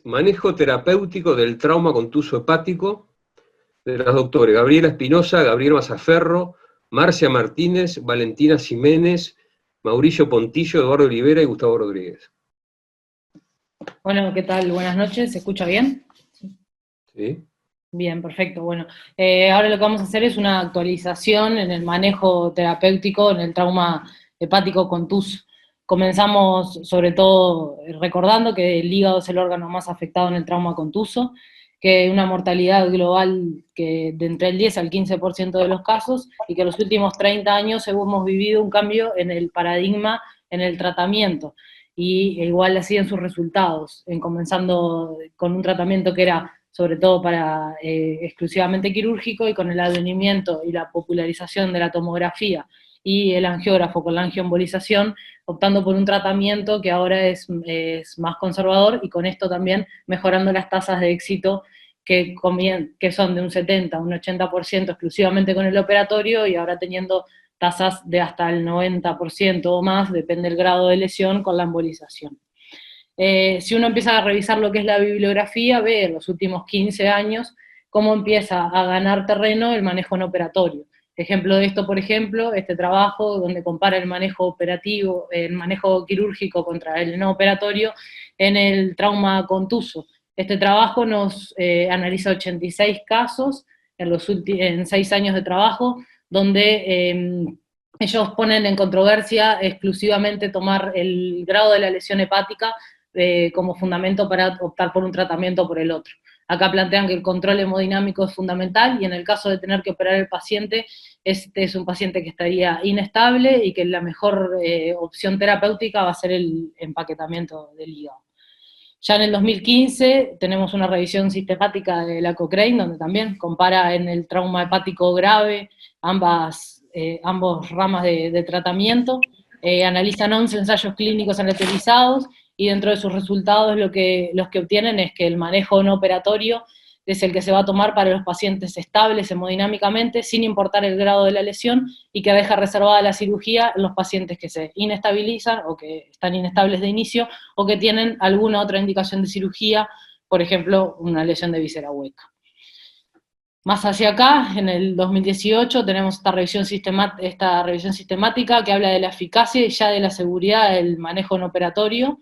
Manejo terapéutico del trauma contuso hepático, de las doctores Gabriela Espinosa, Gabriel Mazaferro, Marcia Martínez, Valentina Jiménez, Mauricio Pontillo, Eduardo Olivera y Gustavo Rodríguez. Bueno, ¿qué tal? Buenas noches, ¿se escucha bien? ¿Sí? Bien, perfecto. Bueno, ahora lo que vamos a hacer es una actualización en el manejo terapéutico en el trauma hepático contuso. Comenzamos sobre todo recordando que el hígado es el órgano más afectado en el trauma contuso, que hay una mortalidad global que de entre el 10 al 15% de los casos, y que en los últimos 30 años hemos vivido un cambio en el paradigma en el tratamiento, y igual así en sus resultados, comenzando con un tratamiento que era sobre todo para exclusivamente quirúrgico, y con el advenimiento y la popularización de la tomografía y el angiógrafo con la angioembolización, optando por un tratamiento que ahora es más conservador, y con esto también mejorando las tasas de éxito que son de un 70 a un 80% exclusivamente con el operatorio, y ahora teniendo tasas de hasta el 90% o más, depende del grado de lesión, con la embolización. Si uno empieza a revisar lo que es la bibliografía, ve en los últimos 15 años cómo empieza a ganar terreno el manejo no operatorio. Ejemplo de esto, por ejemplo, este trabajo donde compara el manejo operativo, el manejo quirúrgico contra el no operatorio en el trauma contuso. Este trabajo nos analiza 86 casos en 6 años de trabajo, donde ellos ponen en controversia exclusivamente tomar el grado de la lesión hepática como fundamento para optar por un tratamiento o por el otro. Acá plantean que el control hemodinámico es fundamental, y en el caso de tener que operar el paciente, este es un paciente que estaría inestable y que la mejor opción terapéutica va a ser el empaquetamiento del hígado. Ya en el 2015 tenemos una revisión sistemática de la Cochrane, donde también compara en el trauma hepático grave ambos ramas de tratamiento, analizan 11 ensayos clínicos aleatorizados, y dentro de sus resultados los que obtienen es que el manejo no operatorio es el que se va a tomar para los pacientes estables hemodinámicamente, sin importar el grado de la lesión, y que deja reservada la cirugía en los pacientes que se inestabilizan o que están inestables de inicio, o que tienen alguna otra indicación de cirugía, por ejemplo, una lesión de víscera hueca. Más hacia acá, en el 2018, tenemos esta revisión sistemática que habla de la eficacia y ya de la seguridad del manejo no operatorio.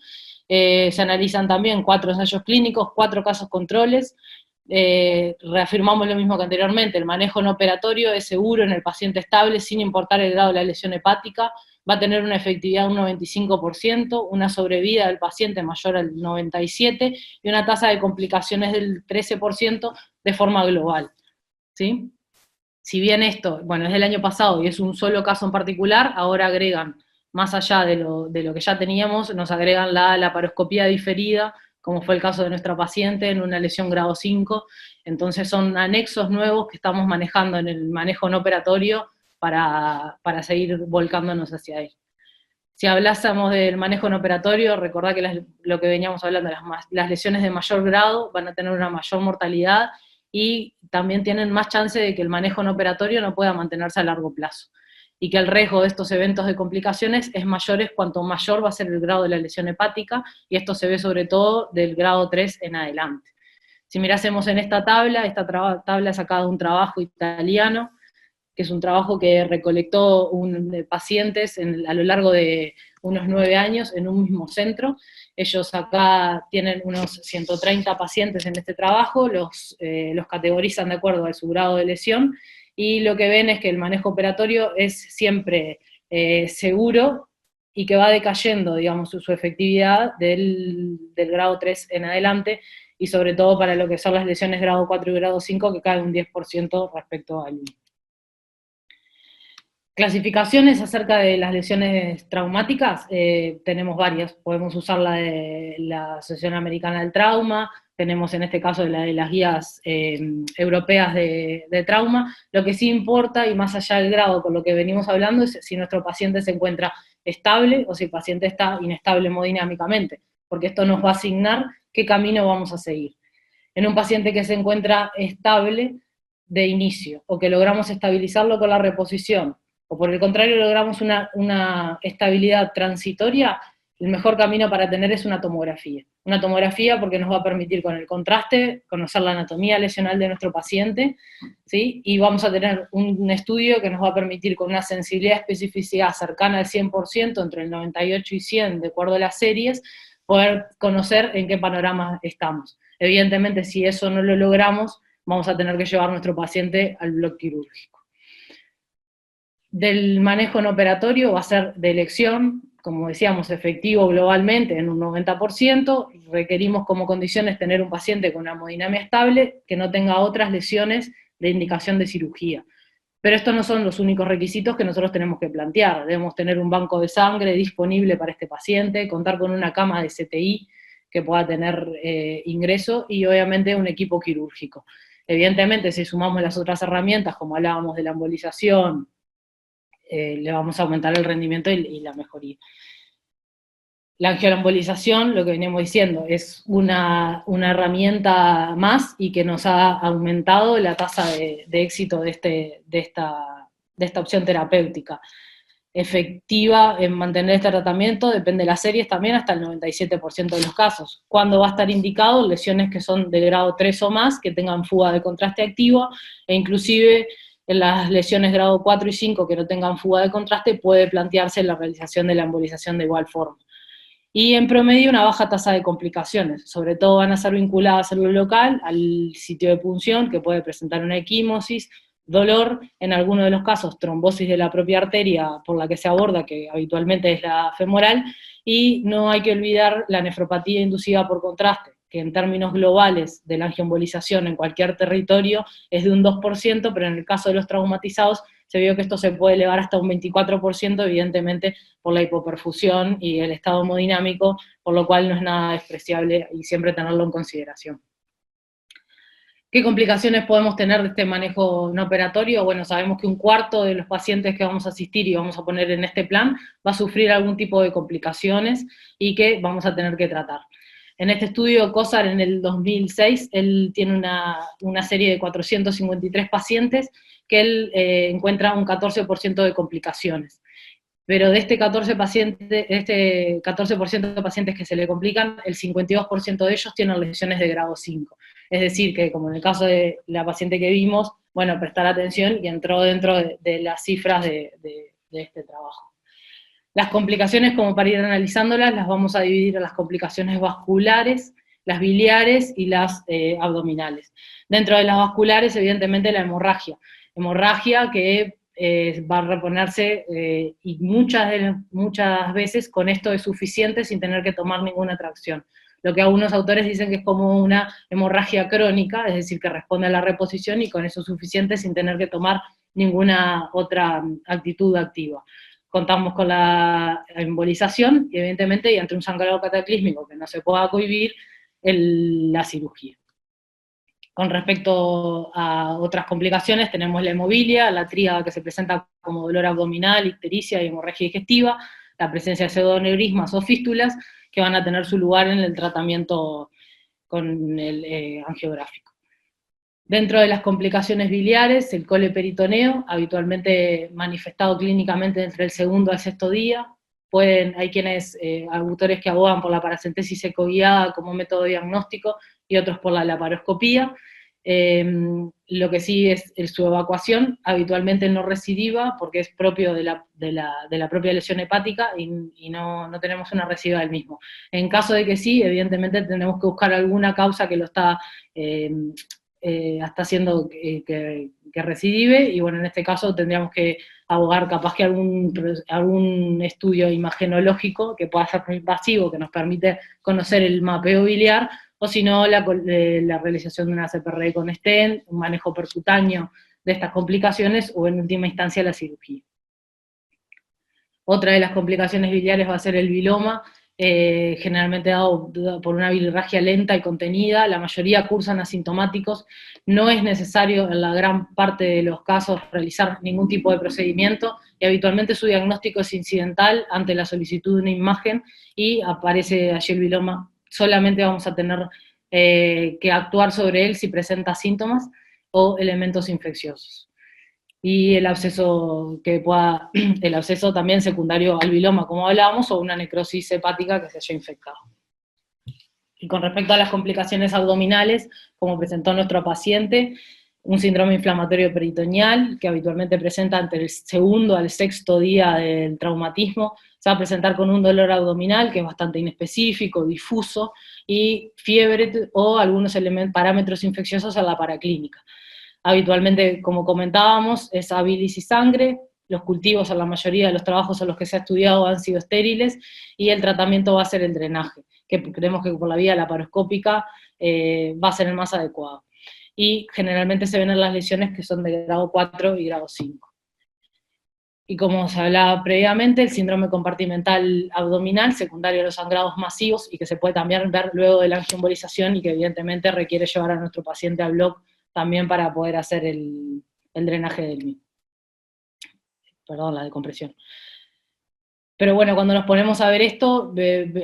Se analizan también 4 ensayos clínicos, 4 casos controles. Reafirmamos lo mismo que anteriormente: el manejo no operatorio es seguro en el paciente estable, sin importar el grado de la lesión hepática, va a tener una efectividad de un 95%, una sobrevida del paciente mayor al 97%, y una tasa de complicaciones del 13% de forma global. ¿Sí? Si bien esto, bueno, es del año pasado y es un solo caso en particular, ahora agregan, más allá de lo que ya teníamos, nos agregan la laparoscopía diferida, como fue el caso de nuestra paciente en una lesión grado 5, entonces son anexos nuevos que estamos manejando en el manejo no operatorio para seguir volcándonos hacia él. Si hablásemos del manejo no operatorio, recordad que lo que veníamos hablando, las lesiones de mayor grado van a tener una mayor mortalidad, y también tienen más chance de que el manejo no operatorio no pueda mantenerse a largo plazo, y que el riesgo de estos eventos de complicaciones es mayor cuanto mayor va a ser el grado de la lesión hepática, y esto se ve sobre todo del grado 3 en adelante. Si mirásemos en esta tabla es sacada de un trabajo italiano, que es un trabajo que recolectó pacientes a lo largo de unos 9 años en un mismo centro. Ellos acá tienen unos 130 pacientes en este trabajo, los categorizan de acuerdo a su grado de lesión, y lo que ven es que el manejo operatorio es siempre seguro, y que va decayendo, digamos, su efectividad del grado 3 en adelante, y sobre todo para lo que son las lesiones grado 4 y grado 5, que cae un 10% respecto al 1. Clasificaciones acerca de las lesiones traumáticas, tenemos varias. Podemos usar la de la Asociación Americana del Trauma, tenemos en este caso la de las guías europeas de trauma. Lo que sí importa, y más allá del grado con lo que venimos hablando, es si nuestro paciente se encuentra estable o si el paciente está inestable hemodinámicamente, porque esto nos va a asignar qué camino vamos a seguir. En un paciente que se encuentra estable de inicio, o que logramos estabilizarlo con la reposición, o por el contrario logramos una estabilidad transitoria, el mejor camino para tener es una tomografía. Una tomografía porque nos va a permitir con el contraste conocer la anatomía lesional de nuestro paciente, ¿sí? Y vamos a tener un estudio que nos va a permitir con una sensibilidad y especificidad cercana al 100%, entre el 98 y 100, de acuerdo a las series, poder conocer en qué panorama estamos. Evidentemente, si eso no lo logramos, vamos a tener que llevar a nuestro paciente al bloque quirúrgico. Del manejo no operatorio va a ser de elección, como decíamos, efectivo globalmente en un 90%, requerimos como condiciones tener un paciente con una hemodinamia estable, que no tenga otras lesiones de indicación de cirugía. Pero estos no son los únicos requisitos que nosotros tenemos que plantear. Debemos tener un banco de sangre disponible para este paciente, contar con una cama de CTI que pueda tener ingreso, y obviamente un equipo quirúrgico. Evidentemente, si sumamos las otras herramientas, como hablábamos de la embolización, le vamos a aumentar el rendimiento y la mejoría. La angioembolización, lo que venimos diciendo, es una herramienta más y que nos ha aumentado la tasa de éxito de esta opción terapéutica. Efectiva en mantener este tratamiento, depende de las series también, hasta el 97% de los casos. ¿Cuándo va a estar indicado? Lesiones que son de grado 3 o más, que tengan fuga de contraste activo, e inclusive en las lesiones grado 4 y 5 que no tengan fuga de contraste, puede plantearse la realización de la embolización de igual forma. Y en promedio una baja tasa de complicaciones, sobre todo van a ser vinculadas al local, al sitio de punción, que puede presentar una equimosis, dolor, en algunos de los casos trombosis de la propia arteria por la que se aborda, que habitualmente es la femoral, y no hay que olvidar la nefropatía inducida por contraste, que en términos globales de la angioembolización en cualquier territorio es de un 2%, pero en el caso de los traumatizados se vio que esto se puede elevar hasta un 24%, evidentemente por la hipoperfusión y el estado hemodinámico, por lo cual no es nada despreciable y siempre tenerlo en consideración. ¿Qué complicaciones podemos tener de este manejo no operatorio? Bueno, sabemos que un cuarto de los pacientes que vamos a asistir y vamos a poner en este plan va a sufrir algún tipo de complicaciones y que vamos a tener que tratar. En este estudio, COSAR, en el 2006, él tiene una serie de 453 pacientes que él encuentra un 14% de complicaciones. Pero de este 14% de pacientes que se le complican, el 52% de ellos tienen lesiones de grado 5. Es decir, que como en el caso de la paciente que vimos, bueno, prestar atención y entró dentro de las cifras de este trabajo. Las complicaciones, como para ir analizándolas, las vamos a dividir en las complicaciones vasculares, las biliares y las abdominales. Dentro de las vasculares, evidentemente, la hemorragia. Hemorragia que va a reponerse y muchas veces con esto es suficiente sin tener que tomar ninguna tracción. Lo que algunos autores dicen que es como una hemorragia crónica, es decir, que responde a la reposición y con eso es suficiente sin tener que tomar ninguna otra actitud activa. Contamos con la embolización y evidentemente, y ante un sangrado cataclísmico que no se pueda cohibir, la cirugía. Con respecto a otras complicaciones, tenemos la hemobilia, la tríada que se presenta como dolor abdominal, ictericia y hemorragia digestiva, la presencia de pseudoneurismas o fístulas, que van a tener su lugar en el tratamiento con el angiográfico. Dentro de las complicaciones biliares, el coleperitoneo, habitualmente manifestado clínicamente entre el segundo al sexto día. Hay quienes, autores que abogan por la paracentesis ecoguiada como método diagnóstico y otros por la laparoscopía. Lo que sí es su evacuación, habitualmente no recidiva, porque es propio de la propia lesión hepática y no tenemos una recidiva del mismo. En caso de que sí, evidentemente tenemos que buscar alguna causa que lo está haciendo que recidive, y bueno, en este caso tendríamos que abogar capaz que algún estudio imagenológico que pueda ser invasivo, que nos permite conocer el mapeo biliar, o si no, la realización de una CPR con stent, un manejo percutáneo de estas complicaciones, o en última instancia la cirugía. Otra de las complicaciones biliares va a ser el biloma, generalmente dado por una bilirragia lenta y contenida, la mayoría cursan asintomáticos, no es necesario en la gran parte de los casos realizar ningún tipo de procedimiento, y habitualmente su diagnóstico es incidental ante la solicitud de una imagen, y aparece allí el biloma, solamente vamos a tener que actuar sobre él si presenta síntomas o elementos infecciosos. y el absceso el absceso también secundario al viloma, como hablábamos, o una necrosis hepática que se haya infectado. Y con respecto a las complicaciones abdominales, como presentó nuestro paciente, un síndrome inflamatorio peritoneal, que habitualmente presenta entre el segundo al sexto día del traumatismo, se va a presentar con un dolor abdominal que es bastante inespecífico, difuso, y fiebre o algunos parámetros infecciosos en la paraclínica. Habitualmente, como comentábamos, es a bilis y sangre, los cultivos en la mayoría de los trabajos en los que se ha estudiado han sido estériles, y el tratamiento va a ser el drenaje, que creemos que por la vía laparoscópica va a ser el más adecuado. Y generalmente se ven en las lesiones que son de grado 4 y grado 5. Y como se hablaba previamente, el síndrome compartimental abdominal, secundario a los sangrados masivos, y que se puede también ver luego de la angioembolización, y que evidentemente requiere llevar a nuestro paciente al bloc también para poder hacer el drenaje del mismo. Perdón, la decompresión. Pero bueno, cuando nos ponemos a ver esto,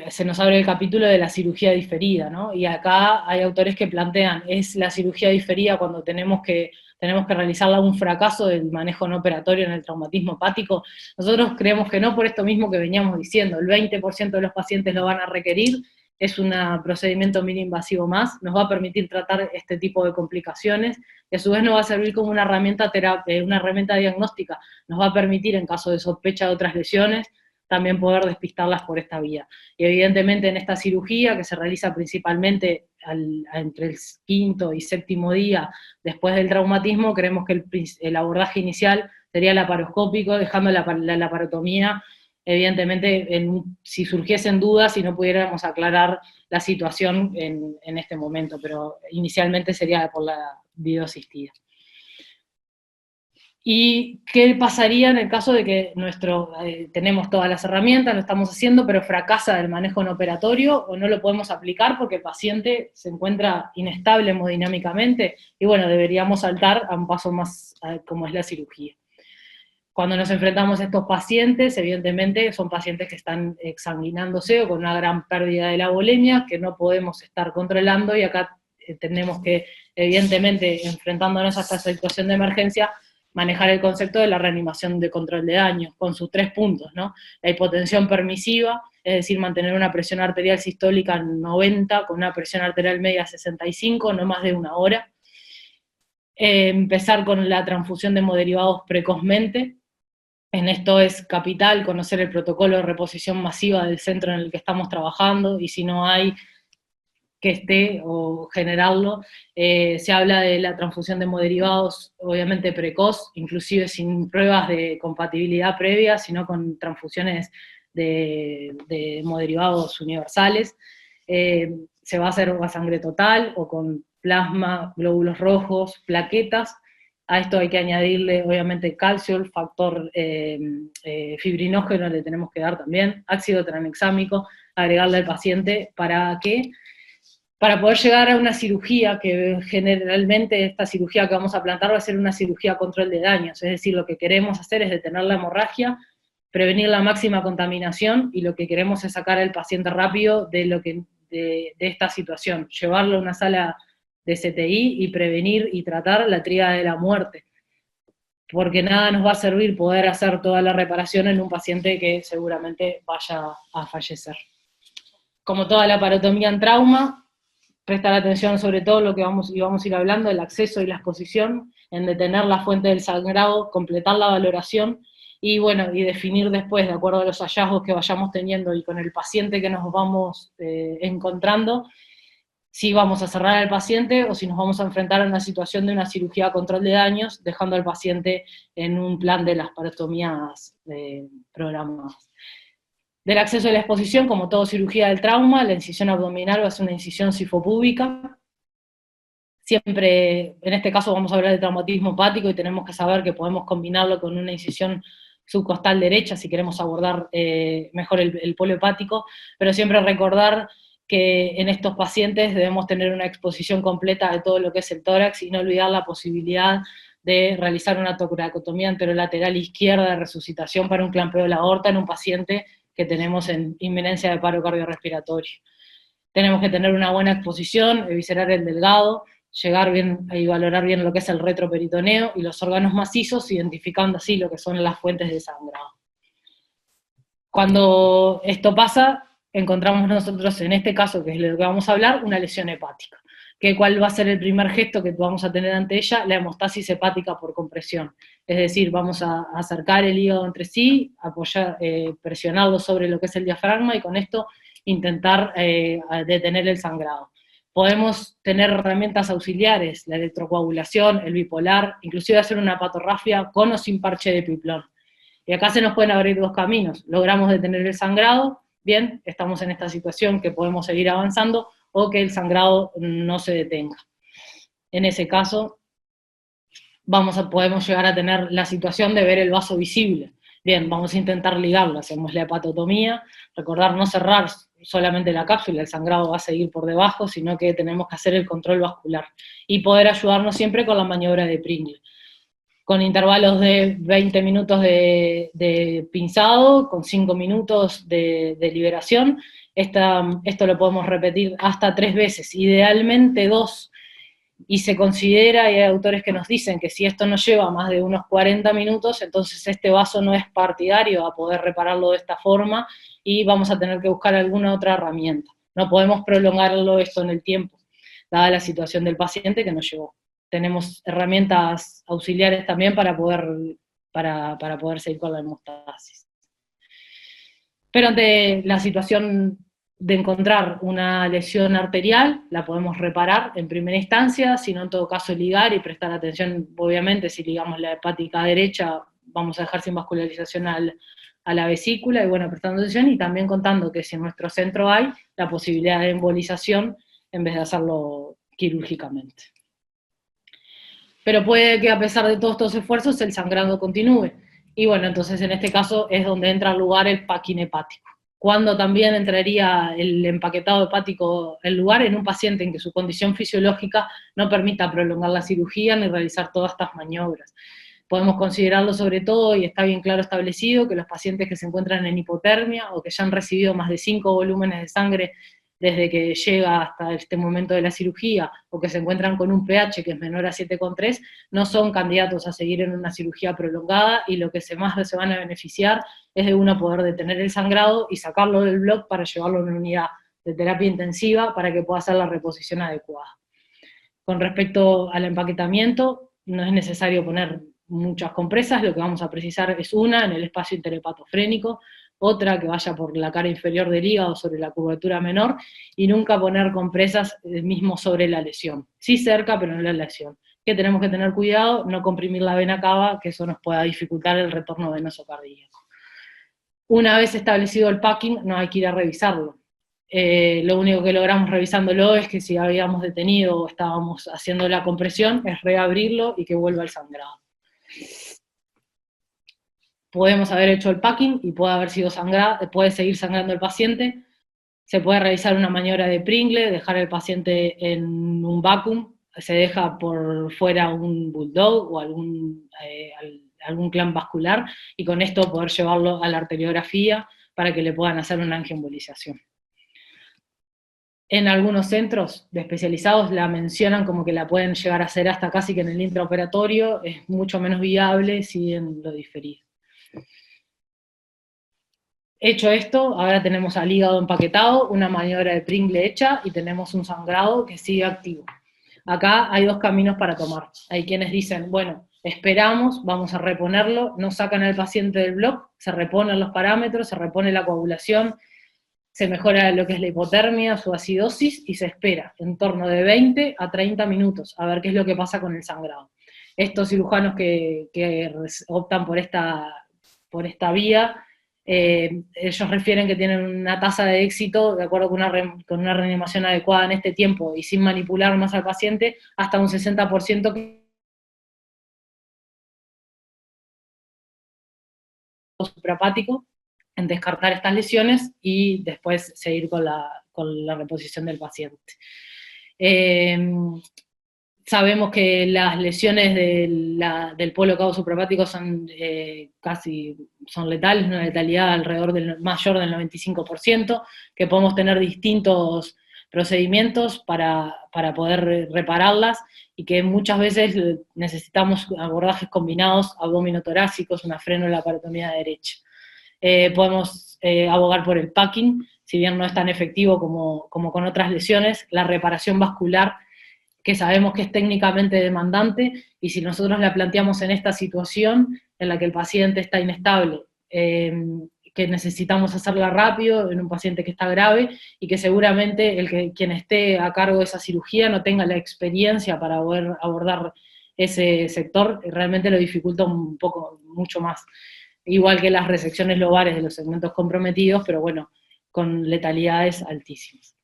se nos abre el capítulo de la cirugía diferida, ¿no? Y acá hay autores que plantean, ¿es la cirugía diferida cuando tenemos que realizarla un fracaso del manejo no operatorio en el traumatismo hepático? Nosotros creemos que no, por esto mismo que veníamos diciendo, el 20% de los pacientes lo van a requerir, es un procedimiento mínimo invasivo más, nos va a permitir tratar este tipo de complicaciones, y a su vez nos va a servir como una herramienta diagnóstica, nos va a permitir, en caso de sospecha de otras lesiones, también poder despistarlas por esta vía. Y evidentemente en esta cirugía, que se realiza principalmente entre el quinto y séptimo día después del traumatismo, creemos que el abordaje inicial sería laparoscópico, dejando la laparotomía, evidentemente, si surgiesen dudas y no pudiéramos aclarar la situación en este momento, pero inicialmente sería por la videoasistida. ¿Y qué pasaría en el caso de que tenemos todas las herramientas, lo estamos haciendo, pero fracasa el manejo no operatorio o no lo podemos aplicar porque el paciente se encuentra inestable hemodinámicamente? Y bueno, deberíamos saltar a un paso más como es la cirugía. Cuando nos enfrentamos a estos pacientes, evidentemente son pacientes que están exsanguinándose o con una gran pérdida de la volemia que no podemos estar controlando, y acá tenemos que, evidentemente, enfrentándonos a esta situación de emergencia, manejar el concepto de la reanimación de control de daño, con sus 3 puntos, ¿no? La hipotensión permisiva, es decir, mantener una presión arterial sistólica 90, con una presión arterial media 65, no más de 1 hora. Empezar con la transfusión de hemoderivados precozmente. En esto es capital conocer el protocolo de reposición masiva del centro en el que estamos trabajando, y si no hay, que esté o generarlo. Se habla de la transfusión de hemoderivados, obviamente precoz, inclusive sin pruebas de compatibilidad previa, sino con transfusiones de hemoderivados universales. Se va a hacer a sangre total o con plasma, glóbulos rojos, plaquetas. A esto hay que añadirle, obviamente, calcio, el factor fibrinógeno le tenemos que dar también, ácido tranexámico, agregarle al paciente para poder llegar a una cirugía, que generalmente esta cirugía que vamos a plantar va a ser una cirugía control de daños, es decir, lo que queremos hacer es detener la hemorragia, prevenir la máxima contaminación, y lo que queremos es sacar al paciente rápido de esta situación, llevarlo a una sala de CTI y prevenir y tratar la tríada de la muerte, porque nada nos va a servir poder hacer toda la reparación en un paciente que seguramente vaya a fallecer. Como toda la parotomía en trauma, prestar atención sobre todo lo que vamos a ir hablando, el acceso y la exposición, en detener la fuente del sangrado, completar la valoración, y bueno, y definir después, de acuerdo a los hallazgos que vayamos teniendo y con el paciente que nos vamos encontrando, si vamos a cerrar al paciente o si nos vamos a enfrentar a una situación de una cirugía a control de daños, dejando al paciente en un plan de las parotomías programadas. Del acceso a la exposición, como todo cirugía del trauma, la incisión abdominal va a ser una incisión sifopúbica. Siempre, en este caso vamos a hablar de traumatismo hepático, y tenemos que saber que podemos combinarlo con una incisión subcostal derecha si queremos abordar mejor el polo hepático, pero siempre recordar que en estos pacientes debemos tener una exposición completa de todo lo que es el tórax, y no olvidar la posibilidad de realizar una toracotomía anterolateral izquierda de resucitación para un clampeo de la aorta en un paciente que tenemos en inminencia de paro cardiorrespiratorio. Tenemos que tener una buena exposición, eviscerar el delgado, llegar bien y valorar bien lo que es el retroperitoneo y los órganos macizos, identificando así lo que son las fuentes de sangrado. Cuando esto pasa, encontramos nosotros, en este caso, que es lo que vamos a hablar, una lesión hepática. ¿Cuál va a ser el primer gesto que vamos a tener ante ella? La hemostasis hepática por compresión. Es decir, vamos a acercar el hígado entre sí, apoyar, presionarlo sobre lo que es el diafragma y con esto intentar detener el sangrado. Podemos tener herramientas auxiliares, la electrocoagulación, el bipolar, inclusive hacer una patorrafia con o sin parche de piplón. Y acá se nos pueden abrir dos caminos. Logramos detener el sangrado, bien, estamos en esta situación que podemos seguir avanzando, o que el sangrado no se detenga. En ese caso, podemos llegar a tener la situación de ver el vaso visible. Bien, vamos a intentar ligarlo, hacemos la hepatotomía, recordar no cerrar solamente la cápsula, el sangrado va a seguir por debajo, sino que tenemos que hacer el control vascular, y poder ayudarnos siempre con la maniobra de Pringle, con intervalos de 20 minutos de pinzado, con 5 minutos de liberación. Esto lo podemos repetir hasta 3 veces, idealmente 2, y se considera, y hay autores que nos dicen que si esto nos lleva más de unos 40 minutos, entonces este vaso no es partidario a poder repararlo de esta forma, y vamos a tener que buscar alguna otra herramienta. No podemos prolongarlo esto en el tiempo, dada la situación del paciente que nos llevó. Tenemos herramientas auxiliares también para poder seguir con la hemostasis. Pero ante la situación de encontrar una lesión arterial, la podemos reparar en primera instancia, sino en todo caso ligar y prestar atención. Obviamente, si ligamos la hepática derecha, vamos a dejar sin vascularización a la vesícula, y bueno, prestando atención, y también contando que si en nuestro centro hay la posibilidad de embolización, en vez de hacerlo quirúrgicamente. Pero puede que a pesar de todos estos esfuerzos el sangrado continúe. Y bueno, entonces en este caso es donde entra en lugar el packing hepático. Cuando también entraría el empaquetado hepático en lugar en un paciente en que su condición fisiológica no permita prolongar la cirugía ni realizar todas estas maniobras. Podemos considerarlo sobre todo, y está bien claro establecido, que los pacientes que se encuentran en hipotermia o que ya han recibido más de 5 volúmenes de sangre desde que llega hasta este momento de la cirugía, o que se encuentran con un pH que es menor a 7,3, no son candidatos a seguir en una cirugía prolongada, y lo que más se van a beneficiar es de uno poder detener el sangrado y sacarlo del bloc para llevarlo a una unidad de terapia intensiva para que pueda hacer la reposición adecuada. Con respecto al empaquetamiento, no es necesario poner muchas compresas, lo que vamos a precisar es una en el espacio interhepatofrénico, otra que vaya por la cara inferior del hígado sobre la curvatura menor, y nunca poner compresas mismo sobre la lesión. Sí cerca, pero no la lesión. Que tenemos que tener cuidado, no comprimir la vena cava, que eso nos pueda dificultar el retorno venoso cardíaco. Una vez establecido el packing, no hay que ir a revisarlo. Lo único que logramos revisándolo es que si habíamos detenido o estábamos haciendo la compresión, es reabrirlo y que vuelva el sangrado. Podemos haber hecho el packing y puede seguir sangrando el paciente. Se puede realizar una maniobra de Pringle, dejar al paciente en un vacuum, se deja por fuera un bulldog o algún clamp vascular, y con esto poder llevarlo a la arteriografía para que le puedan hacer una angioembolización. En algunos centros especializados la mencionan como que la pueden llegar a hacer hasta casi que en el intraoperatorio, es mucho menos viable si en lo diferido. Hecho esto, ahora tenemos al hígado empaquetado, una maniobra de Pringle hecha, y tenemos un sangrado que sigue activo. Acá hay dos caminos para tomar. Hay quienes dicen, bueno, esperamos, vamos a reponerlo, no sacan al paciente del bloc, se reponen los parámetros, se repone la coagulación, se mejora lo que es la hipotermia, su acidosis, y se espera en torno de 20 a 30 minutos a ver qué es lo que pasa con el sangrado. Estos cirujanos que optan por esta vía, ellos refieren que tienen una tasa de éxito, de acuerdo con una reanimación adecuada en este tiempo y sin manipular más al paciente, hasta un 60% suprahepático, en descartar estas lesiones y después seguir con la reposición del paciente. Sabemos que las lesiones del polo cabo suprahepático son letales, una letalidad alrededor mayor del 95%, que podemos tener distintos procedimientos para poder repararlas, y que muchas veces necesitamos abordajes combinados, abdominotorácicos, una frenolaparotomía derecha. Podemos abogar por el packing, si bien no es tan efectivo como con otras lesiones, la reparación vascular, que sabemos que es técnicamente demandante, y si nosotros la planteamos en esta situación en la que el paciente está inestable, que necesitamos hacerla rápido en un paciente que está grave, y que seguramente quien esté a cargo de esa cirugía no tenga la experiencia para poder abordar ese sector, realmente lo dificulta un poco, mucho más. Igual que las resecciones lobares de los segmentos comprometidos, pero bueno, con letalidades altísimas.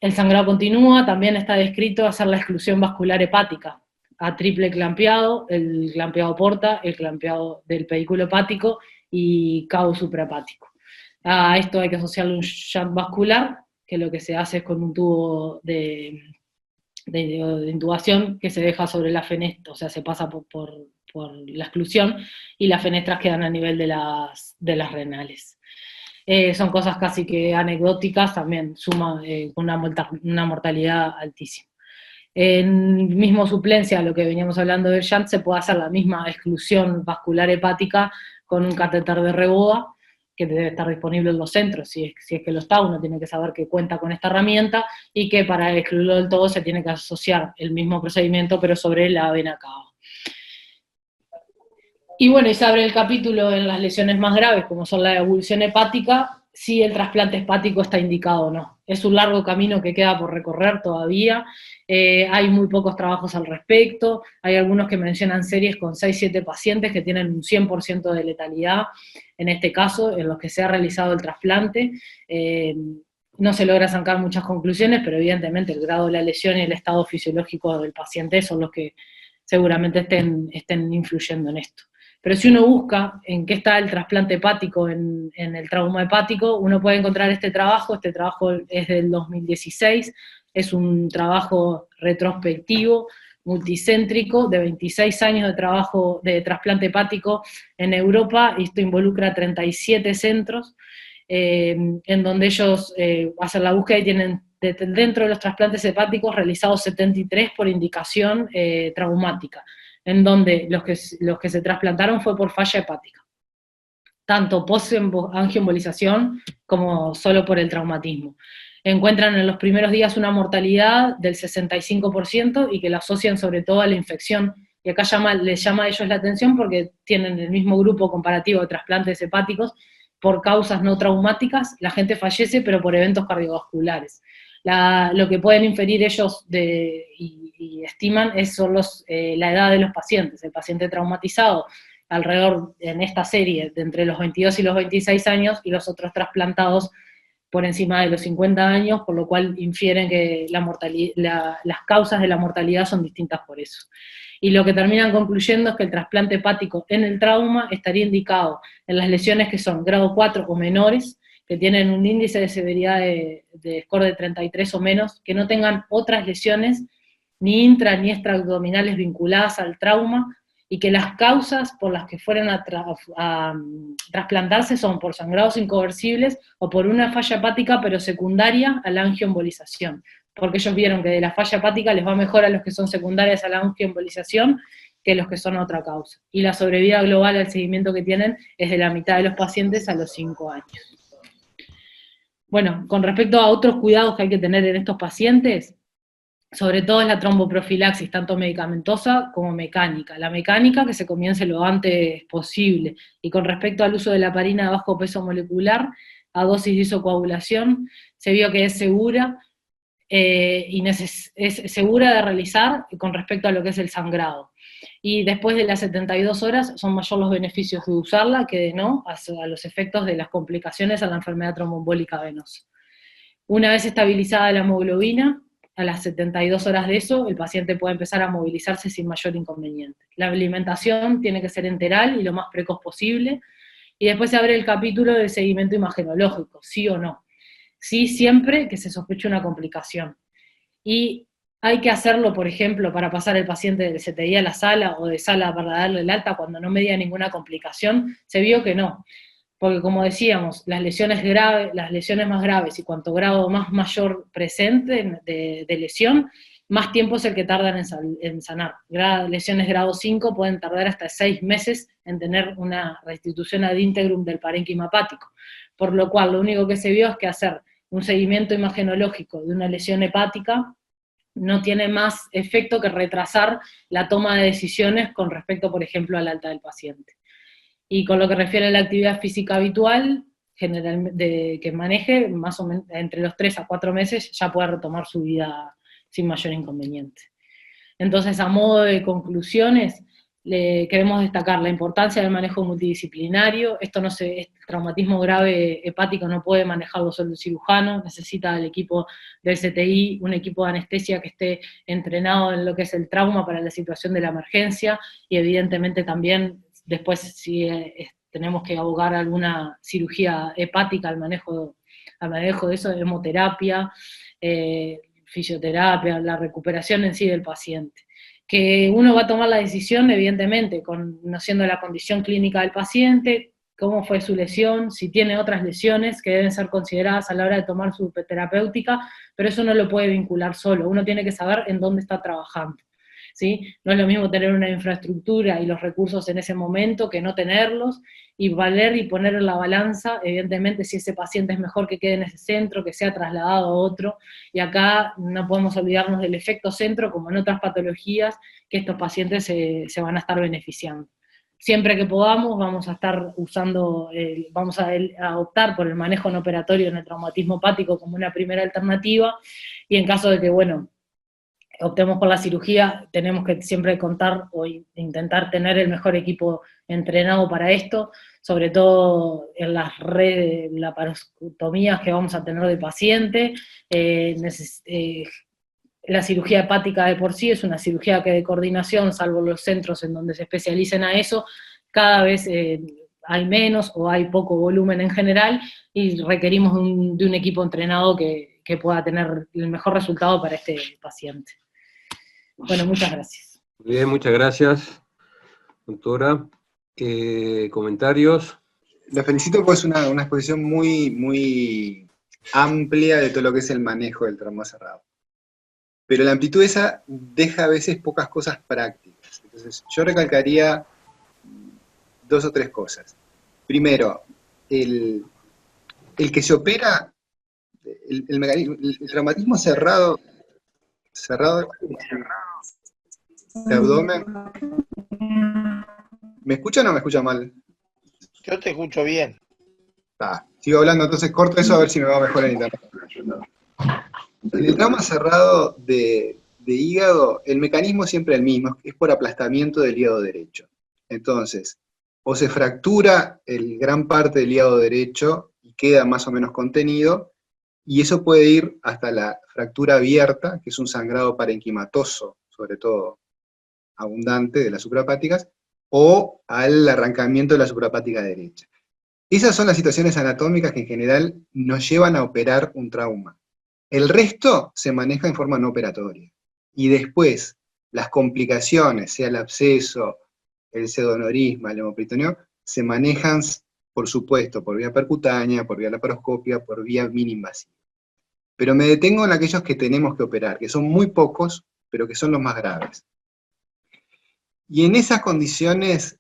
El sangrado continúa, también está descrito hacer la exclusión vascular hepática, a triple clampeado, el clampeado porta, el clampeado del pedículo hepático y cabo suprahepático. A esto hay que asociarle un shunt vascular, que lo que se hace es con un tubo de intubación que se deja sobre la fenestra, o sea, se pasa por la exclusión, y las fenestras quedan a nivel de las renales. Son cosas casi que anecdóticas, también suma con una mortalidad altísima. En mismo suplencia a lo que veníamos hablando del shunt, se puede hacer la misma exclusión vascular hepática con un catéter de Reboa, que debe estar disponible en los centros, si es que lo está, uno tiene que saber que cuenta con esta herramienta, y que para excluirlo del todo se tiene que asociar el mismo procedimiento, pero sobre la vena cava. Y bueno, y se abre el capítulo en las lesiones más graves, como son la ebullición hepática, si el trasplante hepático está indicado o no. Es un largo camino que queda por recorrer todavía, hay muy pocos trabajos al respecto, hay algunos que mencionan series con 6-7 pacientes que tienen un 100% de letalidad, en este caso, en los que se ha realizado el trasplante. No se logra sacar muchas conclusiones, pero evidentemente el grado de la lesión y el estado fisiológico del paciente son los que seguramente estén influyendo en esto. Pero si uno busca en qué está el trasplante hepático en el trauma hepático, uno puede encontrar este trabajo es del 2016, es un trabajo retrospectivo, multicéntrico, de 26 años de trabajo de trasplante hepático en Europa, y esto involucra 37 centros, en donde ellos hacen la búsqueda y tienen dentro de los trasplantes hepáticos realizados 73 por indicación traumática, en donde los que se trasplantaron fue por falla hepática, tanto post-angioembolización como solo por el traumatismo. Encuentran en los primeros días una mortalidad del 65% y que la asocian sobre todo a la infección, y acá les llama a ellos la atención porque tienen el mismo grupo comparativo de trasplantes hepáticos. Por causas no traumáticas, la gente fallece, pero por eventos cardiovasculares. Lo que pueden inferir ellos y estiman son la edad de los pacientes. El paciente traumatizado, alrededor, en esta serie, de entre los 22 y los 26 años, y los otros trasplantados por encima de los 50 años, por lo cual infieren que las causas de la mortalidad son distintas por eso. Y lo que terminan concluyendo es que el trasplante hepático en el trauma estaría indicado en las lesiones que son grado 4 o menores, que tienen un índice de severidad de score de 33 o menos, que no tengan otras lesiones, ni intra ni extraabdominales vinculadas al trauma, y que las causas por las que fueran a trasplantarse son por sangrados inconversibles o por una falla hepática pero secundaria a la angioembolización, porque ellos vieron que de la falla hepática les va mejor a los que son secundarias a la angioembolización que los que son otra causa. Y la sobrevida global al seguimiento que tienen es de la mitad de los pacientes a los 5 años. Bueno, con respecto a otros cuidados que hay que tener en estos pacientes, sobre todo es la tromboprofilaxis, tanto medicamentosa como mecánica. La mecánica, que se comience lo antes posible. Y con respecto al uso de la heparina de bajo peso molecular, a dosis de isocoagulación, se vio que es segura, es segura de realizar con respecto a lo que es el sangrado. Y después de las 72 horas son mayor los beneficios de usarla que de no, a los efectos de las complicaciones a la enfermedad tromboembólica venosa. Una vez estabilizada la hemoglobina, a las 72 horas de eso, el paciente puede empezar a movilizarse sin mayor inconveniente. La alimentación tiene que ser enteral y lo más precoz posible, y después se abre el capítulo del seguimiento imagenológico, sí o no. Sí, siempre que se sospeche una complicación. Y hay que hacerlo, por ejemplo, para pasar el paciente del CTI a la sala, o de sala para darle el alta cuando no medía ninguna complicación. Se vio que no, porque como decíamos, las lesiones graves, las lesiones más graves y cuanto grado más mayor presente de lesión, más tiempo es el que tardan en sanar. Lesiones grado 5 pueden tardar hasta 6 meses en tener una restitución ad integrum del parénquima hepático, por lo cual lo único que se vio es que hacer un seguimiento imagenológico de una lesión hepática no tiene más efecto que retrasar la toma de decisiones con respecto, por ejemplo, al alta del paciente. Y con lo que refiere a la actividad física habitual, generalmente que maneje, más o menos entre los 3 a 4 meses ya puede retomar su vida sin mayor inconveniente. Entonces, a modo de conclusiones, queremos destacar la importancia del manejo multidisciplinario. El traumatismo grave hepático no puede manejarlo solo el cirujano, necesita el equipo del CTI, un equipo de anestesia que esté entrenado en lo que es el trauma para la situación de la emergencia, y evidentemente también después si tenemos que abogar a alguna cirugía hepática al manejo de eso, hemoterapia, fisioterapia, la recuperación en sí del paciente. Que uno va a tomar la decisión, evidentemente, conociendo la condición clínica del paciente, cómo fue su lesión, si tiene otras lesiones que deben ser consideradas a la hora de tomar su terapéutica, pero eso no lo puede vincular solo, uno tiene que saber en dónde está trabajando. ¿Sí? No es lo mismo tener una infraestructura y los recursos en ese momento que no tenerlos, y valer y poner en la balanza, evidentemente, si ese paciente es mejor que quede en ese centro, que sea trasladado a otro, y acá no podemos olvidarnos del efecto centro, como en otras patologías, que estos pacientes se van a estar beneficiando. Siempre que podamos, vamos a estar usando, vamos a optar por el manejo no operatorio en el traumatismo hepático como una primera alternativa, y en caso de que, bueno, optemos por la cirugía, tenemos que siempre contar o intentar tener el mejor equipo entrenado para esto, sobre todo en las laparostomías que vamos a tener de paciente. La cirugía hepática de por sí es una cirugía que de coordinación, salvo los centros en donde se especialicen a eso, cada vez hay menos o hay poco volumen en general, y requerimos de un equipo entrenado que pueda tener el mejor resultado para este paciente. Bueno, muchas gracias. Bien, muchas gracias, doctora. ¿Comentarios? Lo felicito porque es una exposición muy amplia de todo lo que es el manejo del trauma cerrado. Pero la amplitud esa deja a veces pocas cosas prácticas. Entonces, yo recalcaría 2 o 3 cosas. Primero, el que se opera, el traumatismo cerrado de abdomen. ¿Me escucha o no me escucha mal? Yo te escucho bien. Sigo hablando, entonces corto eso a ver si me va mejor en internet. En el trauma cerrado de hígado, el mecanismo es siempre el mismo, es por aplastamiento del hígado derecho. Entonces, o se fractura gran parte del hígado derecho y queda más o menos contenido, y eso puede ir hasta la fractura abierta, que es un sangrado parenquimatoso, sobre todo abundante, de las suprahepáticas, o al arrancamiento de la suprahepática derecha. Esas son las situaciones anatómicas que en general nos llevan a operar un trauma. El resto se maneja en forma no operatoria. Y después, las complicaciones, sea el absceso, el pseudoaneurisma, el hemoperitoneo, se manejan, por supuesto, por vía percutánea, por vía laparoscopia, por vía mini-invasiva. Pero me detengo en aquellos que tenemos que operar, que son muy pocos, pero que son los más graves. Y en esas condiciones,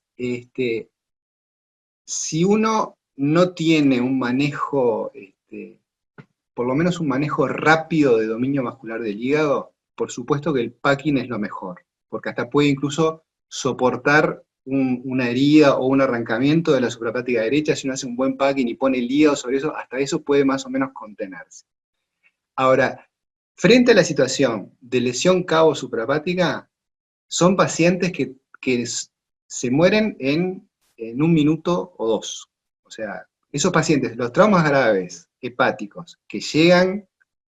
si uno no tiene un manejo, por lo menos un manejo rápido de dominio vascular del hígado, por supuesto que el packing es lo mejor, porque hasta puede incluso soportar una herida o un arrancamiento de la suprahepática derecha. Si uno hace un buen packing y pone el hígado sobre eso, hasta eso puede más o menos contenerse. Ahora, frente a la situación de lesión cabo suprahepática, son pacientes que se mueren en 1 minuto o 2. O sea, esos pacientes, los traumas graves hepáticos, que llegan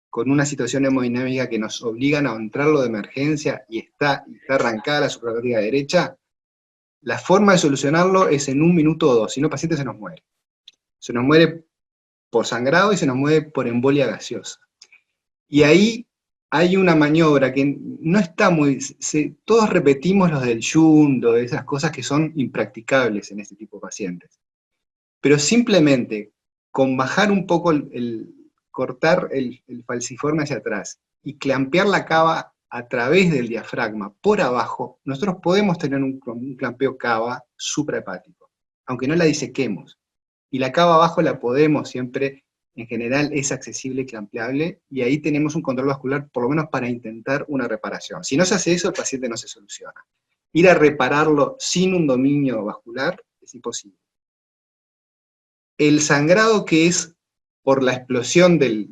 con una situación hemodinámica que nos obligan a entrarlo de emergencia y está arrancada la suprahepática derecha, la forma de solucionarlo es en 1 minuto o 2, si no el paciente se nos muere. Se nos muere por sangrado y se nos muere por embolia gaseosa. Y ahí hay una maniobra que no está muy... todos repetimos los del Jund, de esas cosas que son impracticables en este tipo de pacientes. pero simplemente con bajar un poco, cortar el falciforme hacia atrás y clampear la cava a través del diafragma por abajo, nosotros podemos tener un clampeo cava suprahepático, aunque no la disequemos. Y la cava abajo la podemos siempre, en general es accesible y clampeable, y ahí tenemos un control vascular por lo menos para intentar una reparación. Si no se hace eso, el paciente no se soluciona. Ir a repararlo sin un dominio vascular es imposible. El sangrado que es por la explosión del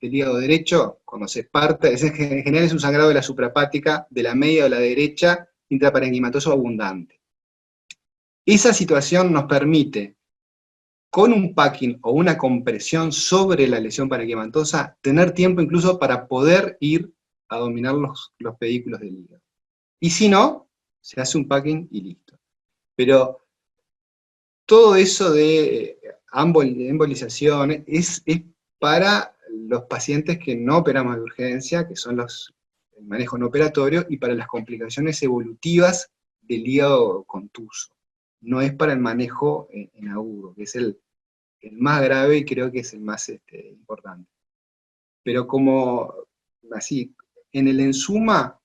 hígado derecho, cuando se parte, en general es un sangrado de la suprahepática, de la media o la derecha, intraparenquimatoso abundante. Esa situación nos permite, con un packing o una compresión sobre la lesión parenquimatosa, tener tiempo incluso para poder ir a dominar los pedículos del hígado. Y si no, se hace un packing y listo. Pero todo eso de embolización es para los pacientes que no operamos de urgencia, que son el manejo no operatorio, y para las complicaciones evolutivas del hígado contuso. No es para el manejo en agudo, que es el más grave y creo que es el más importante. Pero como así, en el ensuma,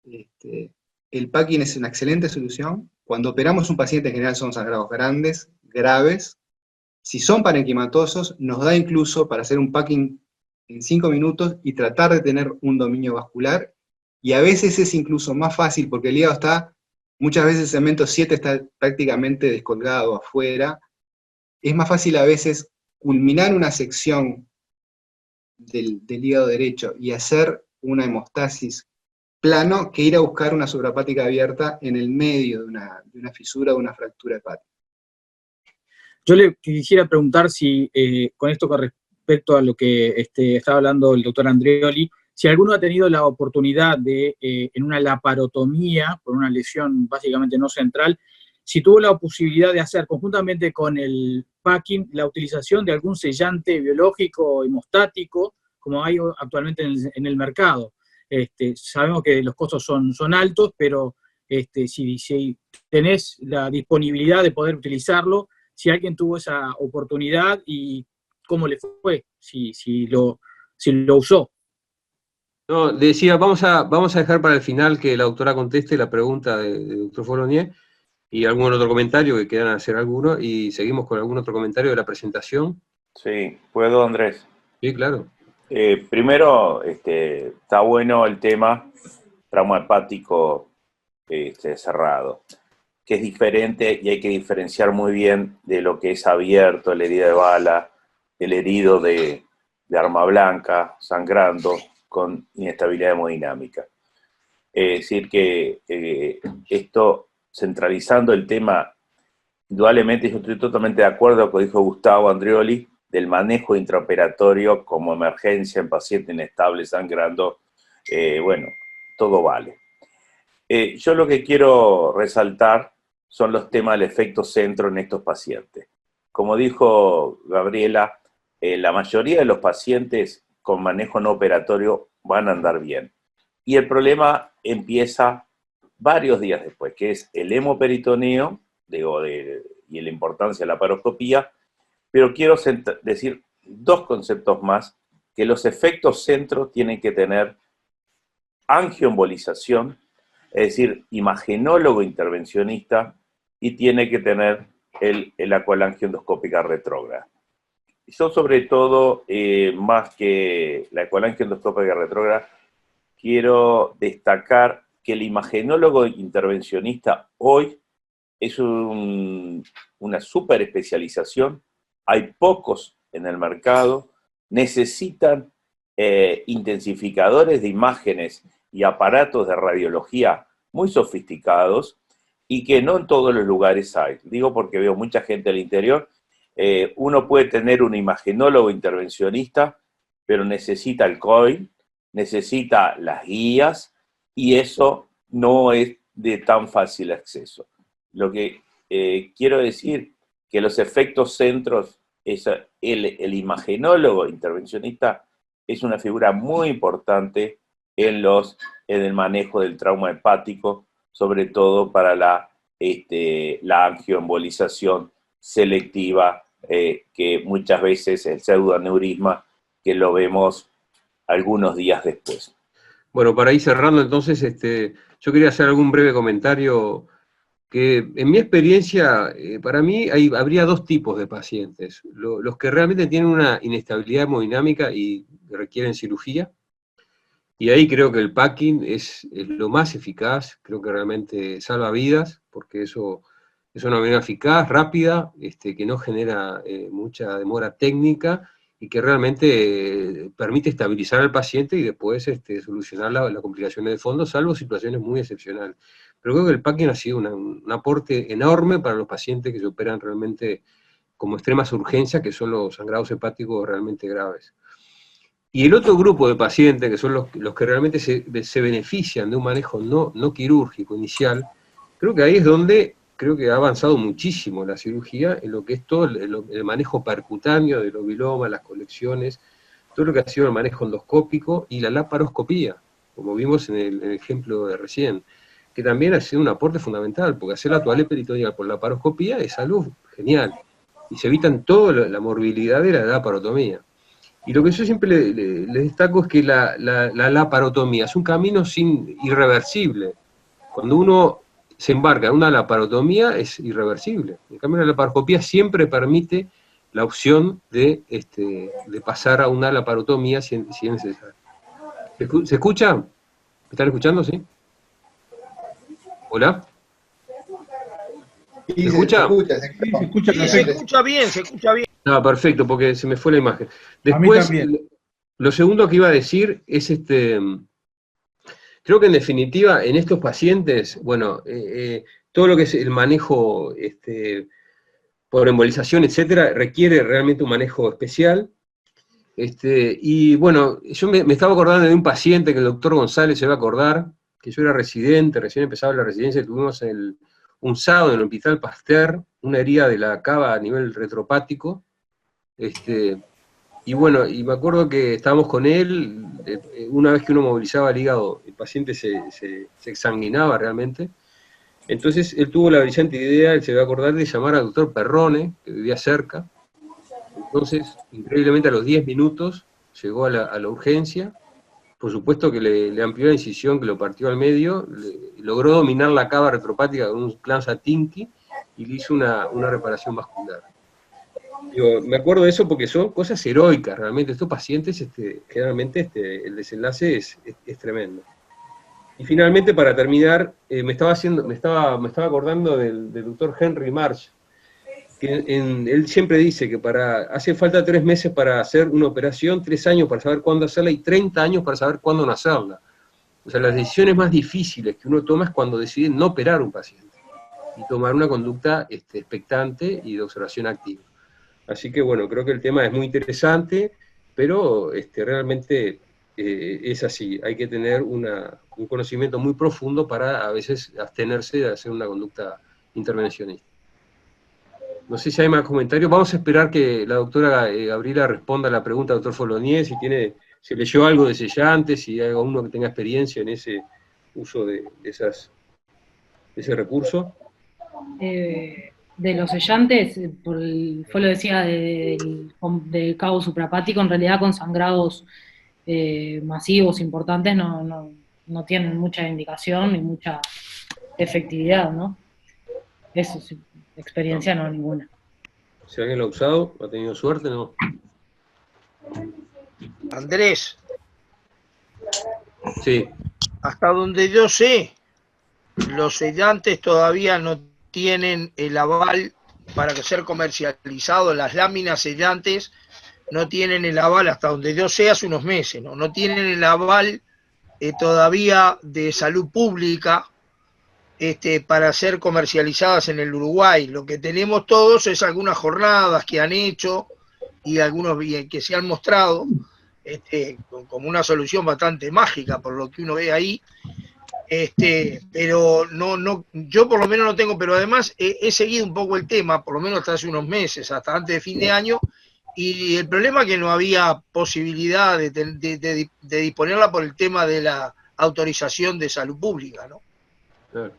el packing es una excelente solución. Cuando operamos un paciente, en general son sangrados grandes, graves. Si son parenquimatosos, nos da incluso para hacer un packing en 5 minutos y tratar de tener un dominio vascular. Y a veces es incluso más fácil, porque el hígado está, muchas veces el segmento 7 está prácticamente descolgado afuera. Es más fácil a veces culminar una sección del hígado derecho y hacer una hemostasis plano que ir a buscar una suprahepática abierta en el medio de una fisura o una fractura hepática. Yo le quisiera preguntar si, con esto con respecto a lo que estaba hablando el doctor Andreoli, si alguno ha tenido la oportunidad de, en una laparotomía, por una lesión básicamente no central, si tuvo la posibilidad de hacer conjuntamente con el packing la utilización de algún sellante biológico hemostático, como hay actualmente en el mercado. Sabemos que los costos son altos, pero si tenés la disponibilidad de poder utilizarlo, si alguien tuvo esa oportunidad y cómo le fue, si lo usó. No, decía, vamos a dejar para el final que la doctora conteste la pregunta del doctor Fournier y algún otro comentario, que quieran hacer alguno, y seguimos con algún otro comentario de la presentación. Sí, ¿puedo, Andrés? Sí, claro. Primero, está bueno el tema trauma hepático cerrado, que es diferente y hay que diferenciar muy bien de lo que es abierto, la herida de bala, el herido de arma blanca, sangrando, con inestabilidad hemodinámica. Es decir, que esto, centralizando el tema, indudablemente yo estoy totalmente de acuerdo con lo que dijo Gustavo Andreoli, del manejo intraoperatorio como emergencia en paciente inestable sangrando, bueno, todo vale. Yo lo que quiero resaltar son los temas del efecto centro en estos pacientes. Como dijo Gabriela, la mayoría de los pacientes con manejo no operatorio van a andar bien. Y el problema empieza varios días después, que es el hemoperitoneo, y la importancia de la paroscopía, pero quiero decir dos conceptos más, que los efectos centro tienen que tener angioembolización, es decir, imagenólogo intervencionista, y tiene que tener la coalangio endoscópica retrógrada. Yo sobre todo, más que la coalangio endoscópica retrógrada, quiero destacar que el imagenólogo intervencionista hoy es una super especialización. Hay pocos en el mercado, necesitan intensificadores de imágenes y aparatos de radiología muy sofisticados y que no en todos los lugares hay. Digo porque veo mucha gente al interior. Uno puede tener un imagenólogo intervencionista, pero necesita el COIL, necesita las guías y eso no es de tan fácil acceso. Lo que quiero decir que los efectos centros, el imagenólogo intervencionista es una figura muy importante en el manejo del trauma hepático, sobre todo para la angioembolización, selectiva, que muchas veces el pseudoaneurisma, que lo vemos algunos días después. Bueno, para ir cerrando entonces, yo quería hacer algún breve comentario que en mi experiencia, para mí habría dos tipos de pacientes. Los que realmente tienen una inestabilidad hemodinámica y requieren cirugía, y ahí creo que el packing es lo más eficaz, creo que realmente salva vidas, porque eso es una manera eficaz, rápida, que no genera mucha demora técnica, y que realmente permite estabilizar al paciente y después solucionar las complicaciones de fondo, salvo situaciones muy excepcionales. Pero creo que el packing ha sido un aporte enorme para los pacientes que se operan realmente como extremas urgencias, que son los sangrados hepáticos realmente graves. Y el otro grupo de pacientes, que son los que realmente se benefician de un manejo no quirúrgico inicial, creo que ahí es donde creo que ha avanzado muchísimo la cirugía en lo que es todo el manejo percutáneo del oviloma, las colecciones, todo lo que ha sido el manejo endoscópico y la laparoscopía, como vimos en el ejemplo de recién, que también ha sido un aporte fundamental, porque hacer la toalé peritoneal por laparoscopía es algo genial, y se evitan toda la morbilidad de la laparotomía. Y lo que yo siempre le destaco es que la laparotomía es un camino irreversible. Cuando uno se embarca en una laparotomía es irreversible. En cambio, la laparoscopía siempre permite la opción de pasar a una laparotomía si es necesario. ¿Se escucha? ¿Me están escuchando? ¿Sí? ¿Hola? Sí, se escucha. Se escucha bien, se escucha bien. No, perfecto, porque se me fue la imagen. A mí Después, también. lo segundo que iba a decir es creo que en definitiva, en estos pacientes, bueno, todo lo que es el manejo por embolización, etcétera, requiere realmente un manejo especial. Y bueno, yo me estaba acordando de un paciente que el doctor González se va a acordar, que yo era residente, recién empezaba la residencia, y tuvimos un sábado en el Hospital Pasteur, una herida de la cava a nivel retropático. Y bueno, y me acuerdo que estábamos con él, una vez que uno movilizaba el hígado, el paciente se exsanguinaba realmente. Entonces él tuvo la brillante idea, él se va a acordar, de llamar al doctor Perrone, que vivía cerca. Entonces, increíblemente a los 10 minutos, llegó a la urgencia. Por supuesto que le amplió la incisión, que lo partió al medio, logró dominar la cava retropática con un Clanza-Tinky y le hizo una reparación vascular. Digo, me acuerdo de eso porque son cosas heroicas, realmente. Estos pacientes, generalmente, el desenlace es tremendo. Y finalmente, para terminar, me estaba acordando del doctor Henry Marsh, que él siempre dice que hace falta 3 meses para hacer una operación, 3 años para saber cuándo hacerla y 30 años para saber cuándo no hacerla. O sea, las decisiones más difíciles que uno toma es cuando decide no operar a un paciente y tomar una conducta expectante y de observación activa. Así que bueno, creo que el tema es muy interesante, pero realmente es así. Hay que tener un conocimiento muy profundo para a veces abstenerse de hacer una conducta intervencionista. No sé si hay más comentarios. Vamos a esperar que la doctora Gabriela responda a la pregunta del doctor Folonier, si leyó algo de sellantes, si hay alguno que tenga experiencia en ese uso de ese recurso. De los sellantes, fue lo decía del cabo suprapático, en realidad con sangrados masivos importantes no tienen mucha indicación ni mucha efectividad, ¿no? Eso sí, experiencia no ninguna. Si alguien lo ha usado, ha tenido suerte, ¿no? Andrés, Sí. hasta donde yo sé, los sellantes todavía no tienen el aval para ser comercializados. Las láminas sellantes no tienen el aval, hasta donde yo sé, hace unos meses, no tienen el aval todavía de salud pública para ser comercializadas en el Uruguay. Lo que tenemos todos es algunas jornadas que han hecho y algunos que se han mostrado como una solución bastante mágica por lo que uno ve ahí. Pero yo por lo menos no tengo, pero además he seguido un poco el tema, por lo menos hasta hace unos meses, hasta antes de fin de año, y el problema es que no había posibilidad de disponerla por el tema de la autorización de salud pública, ¿no? Claro.